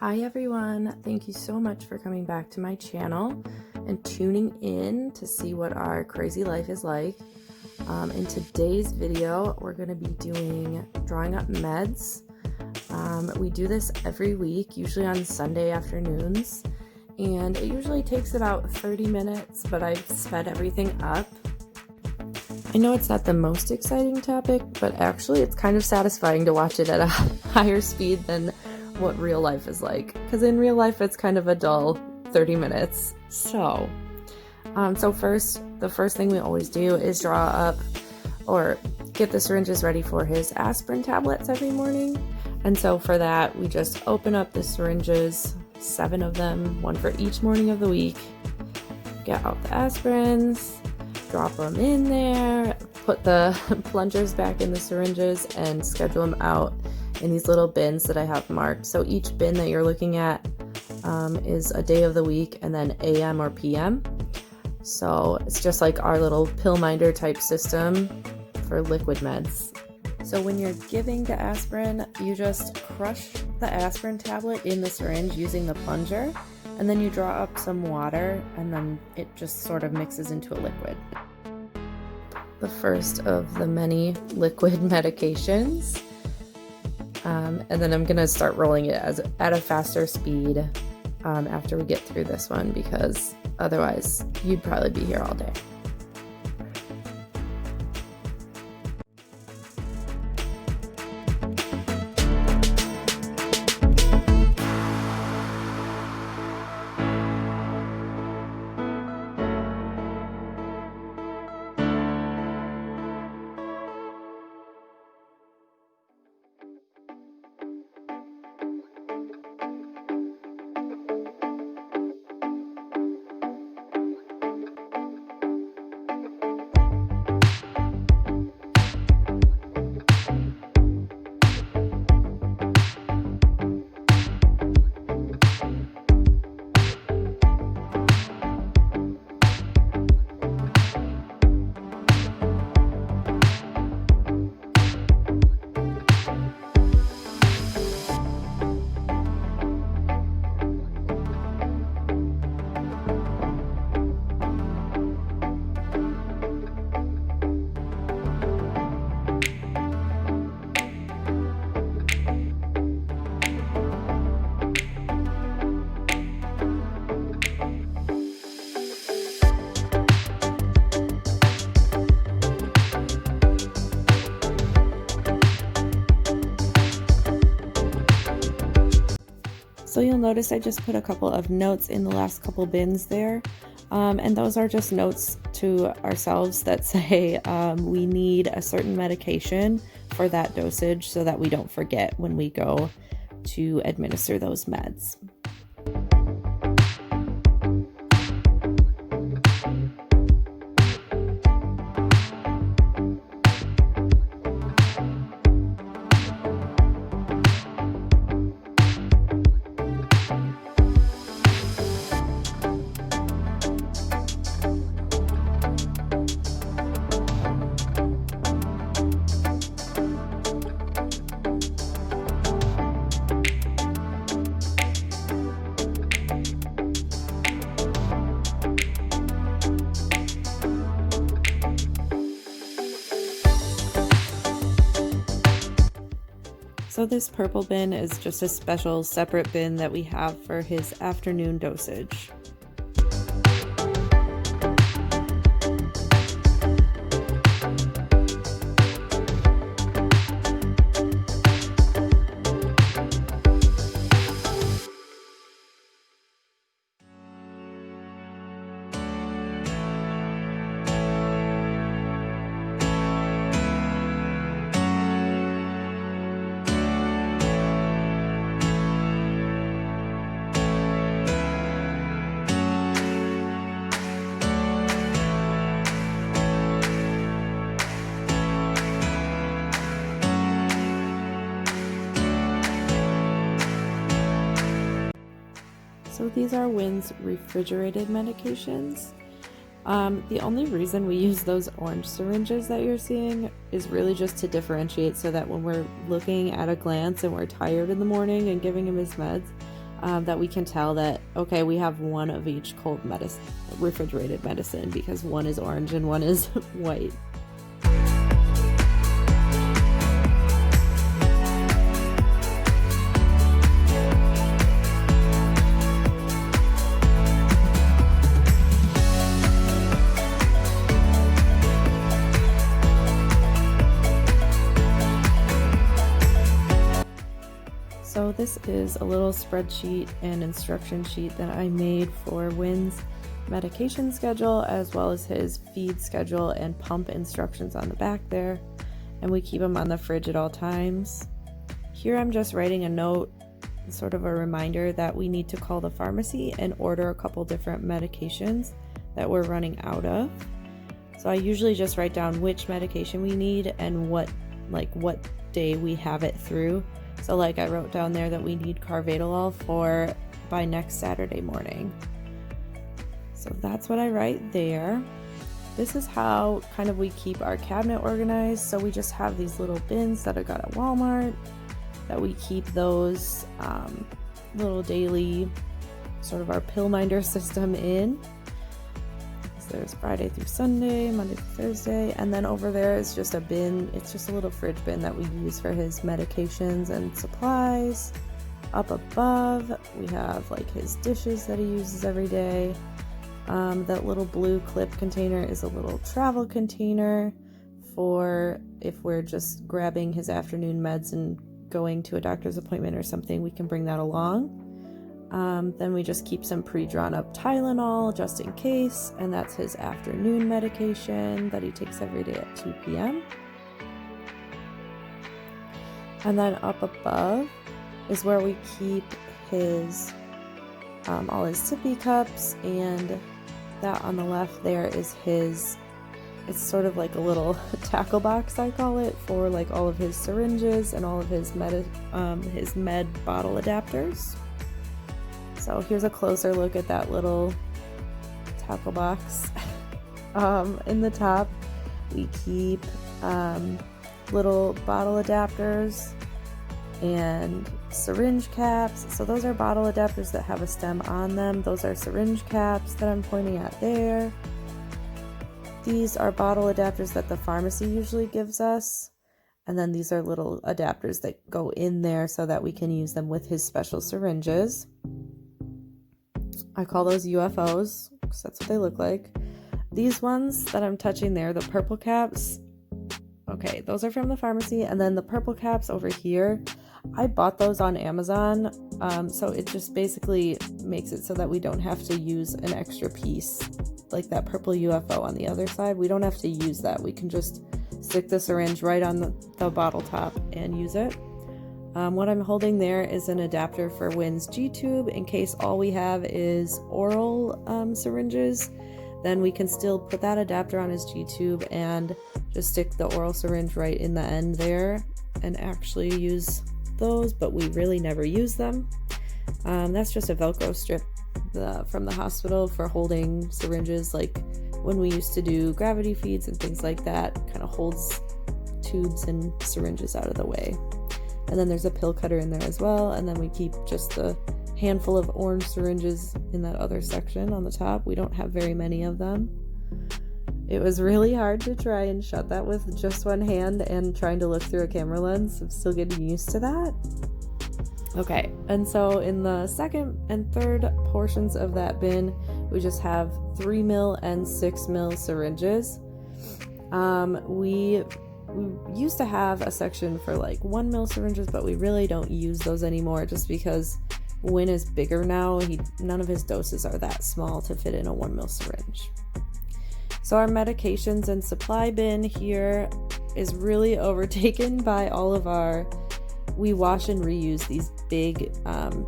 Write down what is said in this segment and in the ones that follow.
Hi everyone, thank you so much for coming back to my channel and tuning in to see what our crazy life is like. In today's video, we're going to be drawing up meds. We do this every week, usually on Sunday afternoons, and it usually takes about 30 minutes, but I've sped everything up. I know it's not the most exciting topic, but actually it's kind of satisfying to watch it at a higher speed than what real life is like, because in real life it's kind of a dull 30 minutes. So the first thing we always do is draw up or get the syringes ready for his aspirin tablets every morning. And so for that, we just open up the syringes, 7 of them, one for each morning of the week, get out the aspirins, drop them in there, put the plungers back in the syringes, and schedule them out in these little bins that I have marked. So each bin that you're looking at is a day of the week and then AM or PM. So it's just like our little pill minder type system for liquid meds. So when you're giving the aspirin, you just crush the aspirin tablet in the syringe using the plunger, and then you draw up some water, and then it just sort of mixes into a liquid. The first of the many liquid medications. And then I'm gonna start rolling it at a faster speed after we get through this one, because otherwise you'd probably be here all day. So you'll notice I just put a couple of notes in the last couple bins there, and those are just notes to ourselves that say we need a certain medication for that dosage so that we don't forget when we go to administer those meds. So this purple bin is just a special separate bin that we have for his afternoon dosage. So these are Wynn's refrigerated medications. The only reason we use those orange syringes that you're seeing is really just to differentiate, so that when we're looking at a glance and we're tired in the morning and giving him his meds, that we can tell that, okay, we have one of each cold medicine, refrigerated medicine, because one is orange and one is white. So this is a little spreadsheet and instruction sheet that I made for Wynn's medication schedule, as well as his feed schedule and pump instructions on the back there. And we keep them on the fridge at all times. Here I'm just writing a note, sort of a reminder that we need to call the pharmacy and order a couple different medications that we're running out of. So I usually just write down which medication we need and what day we have it through. So like I wrote down there that we need carvedilol for by next Saturday morning. So that's what I write there. This is how kind of we keep our cabinet organized. So we just have these little bins that I got at Walmart that we keep those little daily sort of our pill minder system in. So there's Friday through Sunday, Monday through Thursday, and then over there is just a bin. It's just a little fridge bin that we use for his medications and supplies. Up above we have like his dishes that he uses every day. That little blue clip container is a little travel container for if we're just grabbing his afternoon meds and going to a doctor's appointment or something, we can bring that along. Then we just keep some pre-drawn up Tylenol just in case, and that's his afternoon medication that he takes every day at 2 p.m. And then up above is where we keep his all his sippy cups, and that on the left there is his, it's sort of like a little tackle box, I call it, for like all of his syringes and all of his med bottle adapters. So here's a closer look at that little tackle box. In the top we keep little bottle adapters and syringe caps. So those are bottle adapters that have a stem on them. Those are syringe caps that I'm pointing at there. These are bottle adapters that the pharmacy usually gives us. And then these are little adapters that go in there so that we can use them with his special syringes. I call those UFOs because that's what they look like. These ones that I'm touching there, the purple caps, okay, those are from the pharmacy. And then the purple caps over here, I bought those on Amazon. So it just basically makes it so that we don't have to use an extra piece like that purple UFO on the other side. We don't have to use that. We can just stick the syringe right on the bottle top and use it. What I'm holding there is an adapter for Wynn's G-tube in case all we have is oral syringes. Then we can still put that adapter on his G-tube and just stick the oral syringe right in the end there and actually use those, but we really never use them. That's just a Velcro strip from the hospital for holding syringes, like when we used to do gravity feeds and things like that. Kind of holds tubes and syringes out of the way. And then there's a pill cutter in there as well, and then we keep just the handful of orange syringes in that other section on the top. We don't have very many of them. It was really hard to try and shut that with just one hand and trying to look through a camera lens. I'm still getting used to that. Okay, and so in the second and third portions of that bin, we just have 3 ml and 6 ml syringes. We used to have a section for like 1 ml syringes, but we really don't use those anymore just because Wynn is bigger now. None of his doses are that small to fit in a 1 ml syringe. So our medications and supply bin here is really overtaken by all of our, we wash and reuse these big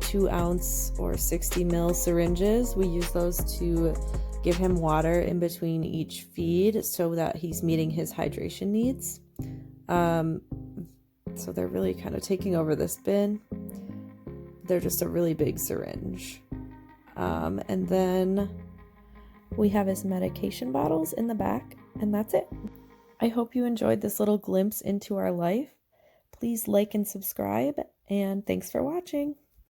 2 ounce or 60 ml syringes. We use those to give him water in between each feed so that he's meeting his hydration needs. So they're really kind of taking over this bin. They're just a really big syringe. And then we have his medication bottles in the back, and that's it. I hope you enjoyed this little glimpse into our life. Please like and subscribe, and thanks for watching.